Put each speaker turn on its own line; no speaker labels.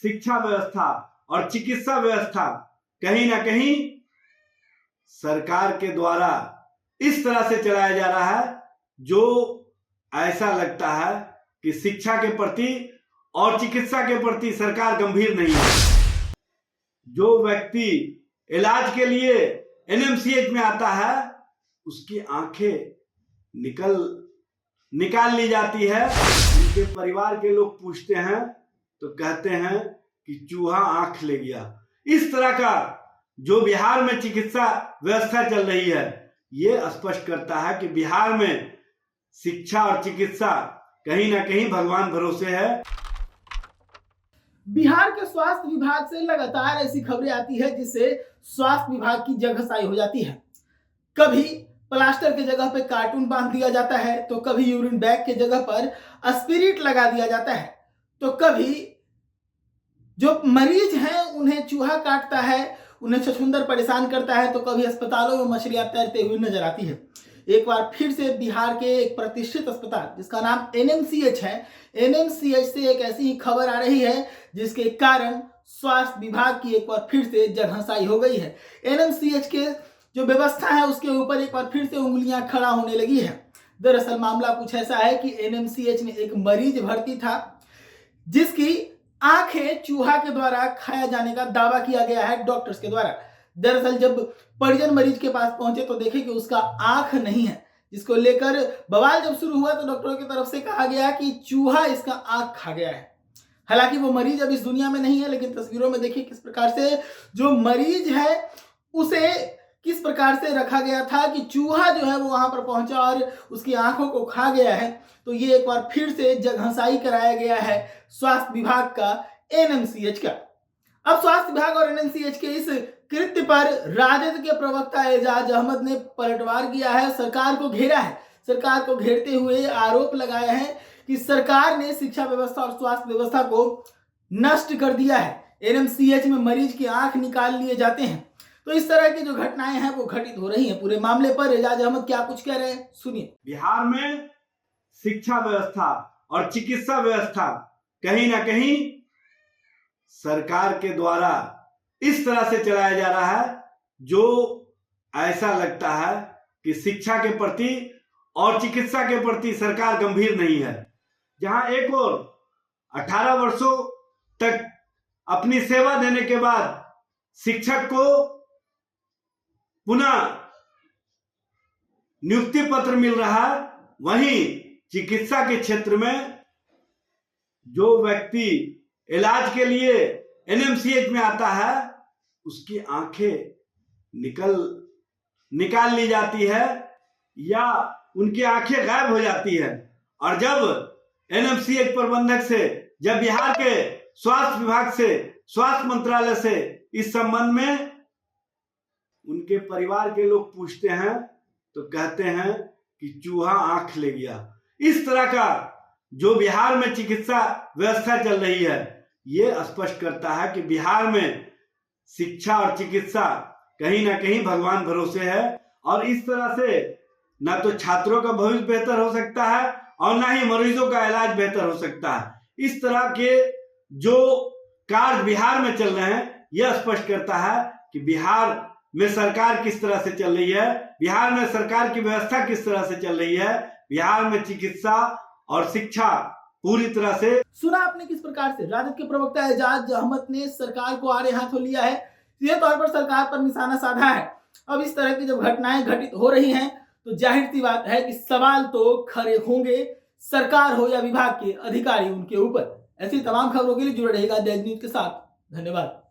शिक्षा व्यवस्था और चिकित्सा व्यवस्था कहीं ना कहीं सरकार के द्वारा इस तरह से चलाया जा रहा है जो ऐसा लगता है कि शिक्षा के प्रति और चिकित्सा के प्रति सरकार गंभीर नहीं है। जो व्यक्ति इलाज के लिए एनएमसीएच में आता है उसकी आंखें निकाल ली जाती है। उनके परिवार के लोग पूछते हैं तो कहते हैं कि चूहा आंख ले गया। इस तरह का जो बिहार में चिकित्सा व्यवस्था चल रही है ये स्पष्ट करता है कि बिहार में शिक्षा और चिकित्सा कहीं ना कहीं भगवान भरोसे है।
बिहार के स्वास्थ्य विभाग से लगातार ऐसी खबरें आती है जिससे स्वास्थ्य विभाग की जगहसाई हो जाती है। कभी प्लास्टर के जगह पे कार्टून बांध दिया जाता है, तो कभी यूरिन बैग के जगह पर स्पिरिट लगा दिया जाता है, तो कभी जो मरीज हैं उन्हें चूहा काटता है, उन्हें छछूंदर परेशान करता है, तो कभी अस्पतालों में मछलियां तैरते हुए नजर आती है। एक बार फिर से बिहार के एक प्रतिष्ठित अस्पताल जिसका नाम एनएमसीएच है, एनएमसीएच से एक ऐसी ही खबर आ रही है जिसके कारण स्वास्थ्य विभाग की एक बार फिर से जगहसाई हो गई है। एनएमसीएच के जो व्यवस्था है उसके ऊपर एक बार फिर से उंगलियां खड़ा होने लगी है। दरअसल मामला कुछ ऐसा है कि एनएमसीएच में एक मरीज भर्ती था जिसकी आंखें चूहा के द्वारा खाया जाने का दावा किया गया है डॉक्टर्स के द्वारा। दरअसल जब परिजन मरीज के पास पहुंचे तो देखे कि उसका आंख नहीं है, जिसको लेकर बवाल जब शुरू हुआ तो डॉक्टरों की तरफ से कहा गया कि चूहा इसका आंख खा गया है। हालांकि वो मरीज अब इस दुनिया में नहीं है, लेकिन तस्वीरों में देखिए किस प्रकार से जो मरीज है उसे किस प्रकार से रखा गया था कि चूहा जो है वो वहां पर पहुंचा और उसकी आंखों को खा गया है। तो ये एक बार फिर से जगहसाई कराया गया है स्वास्थ्य विभाग का एनएमसीएच का। अब स्वास्थ्य विभाग और एनएमसीएच के इस कृत्य पर राजद के प्रवक्ता एजाज अहमद ने पलटवार किया है, सरकार को घेरा है। सरकार को घेरते हुए आरोप लगाया है कि सरकार ने शिक्षा व्यवस्था और स्वास्थ्य व्यवस्था को नष्ट कर दिया है। एनएमसीएच में मरीज की आंख निकाल लिए जाते हैं। तो इस तरह की जो घटनाएं हैं वो घटित हो रही हैं। पूरे मामले पर एजाज अहमद क्या कुछ कह रहे हैं, सुनिए।
बिहार में शिक्षा व्यवस्था और चिकित्सा व्यवस्था कहीं ना कहीं सरकार के द्वारा इस तरह से चलाया जा रहा है जो ऐसा लगता है कि शिक्षा के प्रति और चिकित्सा के प्रति सरकार गंभीर नहीं है। जहां एक और 18 वर्षों तक अपनी सेवा देने के बाद शिक्षक को पुनः नियुक्ति पत्र मिल रहा है, वहीं चिकित्सा के क्षेत्र में जो व्यक्ति इलाज के लिए एनएमसीएच में आता है उसकी आंखें निकाल ली जाती है या उनकी आंखें गायब हो जाती है। और जब एनएमसीएच प्रबंधक से, जब बिहार के स्वास्थ्य विभाग से, स्वास्थ्य मंत्रालय से इस संबंध में उनके परिवार के लोग पूछते हैं तो कहते हैं कि चूहा आंख ले गया। इस तरह का जो बिहार में चिकित्सा व्यवस्था चल रही है ये स्पष्ट करता है कि बिहार में शिक्षा और चिकित्सा कहीं ना कहीं भगवान भरोसे है। और इस तरह से ना तो छात्रों का भविष्य बेहतर हो सकता है और ना ही मरीजों का इलाज बेहतर हो सकता है। इस तरह के जो कार्य बिहार में चल रहे हैं यह स्पष्ट करता है कि बिहार में सरकार किस तरह से चल रही है, बिहार में सरकार की व्यवस्था किस तरह से चल रही है। बिहार में चिकित्सा और शिक्षा पूरी तरह से।
सुना आपने किस प्रकार से राजद के प्रवक्ता एजाज अहमद ने सरकार को आड़े हाथों लिया है, सीधे तौर पर सरकार पर निशाना साधा है। अब इस तरह की जब घटनाएं घटित हो रही हैं तो जाहिर सी बात है कि सवाल तो खड़े होंगे, सरकार हो या विभाग के अधिकारी उनके ऊपर। ऐसी तमाम खबरों के लिए जुड़े रहेगा दैनिक न्यूज के साथ। धन्यवाद।